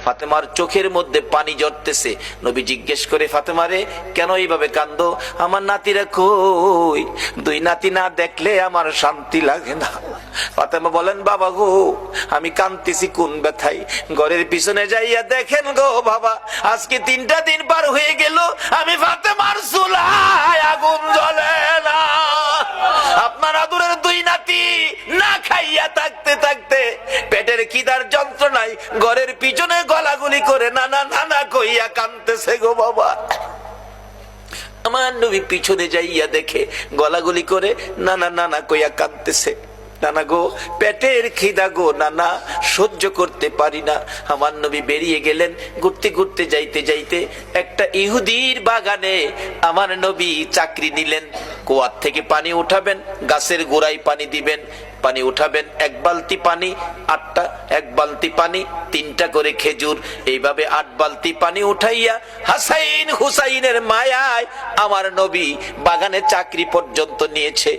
ফাতেমার চোখের মধ্যে পানি ঝরতেছে। নবী জিজ্ঞেস করে, ফাতেমা রে, কেন এইভাবে কান্দো? আমার নাতিরা কই? দুই নাতি না দেখলে আমার শান্তি লাগে না। ফাতেমা বলেন, বাবা গো, আমি কাঁদতেছি কোন ব্যথায়? ঘরের পিছনে যাইয়া দেখেন গো বাবা, আজকে 3টা দিন পার হয়ে গেল, আমি ফাতেমার চুলায় আগুন জ্বলে না। আপনার আদরের দুই নাতি না খাইয়া থাকতে থাকতে পেটের খিদার যন্ত্রণায় ঘরের পিছনে গলাগুলি করে নানা নানা কইয়া কাঁদতেছে গো বাবা। আমার নবী পিছনে যাইয়া দেখে গলাগুলি করে নানা নানা কইয়া কাঁদতেছে। নানা গো, পেটের খিদা গো নানা, সহ্য করতে পারি না। আমার নবী বেরিয়ে গেলেন। ঘুরতে ঘুরতে যাইতে যাইতে একটা ইহুদির বাগানে আমার নবী চাকরি নিলেন। কুয়ার থেকে পানি উঠাবেন, গাছের গোড়ায় পানি দিবেন, পানি উঠাবেন, 1 বালতি পানি 8টা, 1 বালতি পানি 3টা করে খেজুর, এইভাবে 8 বালতি পানি উঠাইয়া হাসাইন হুসাইনের মায়ায় আমার নবী বাগানে চাকরি পর্যন্ত নিয়েছে।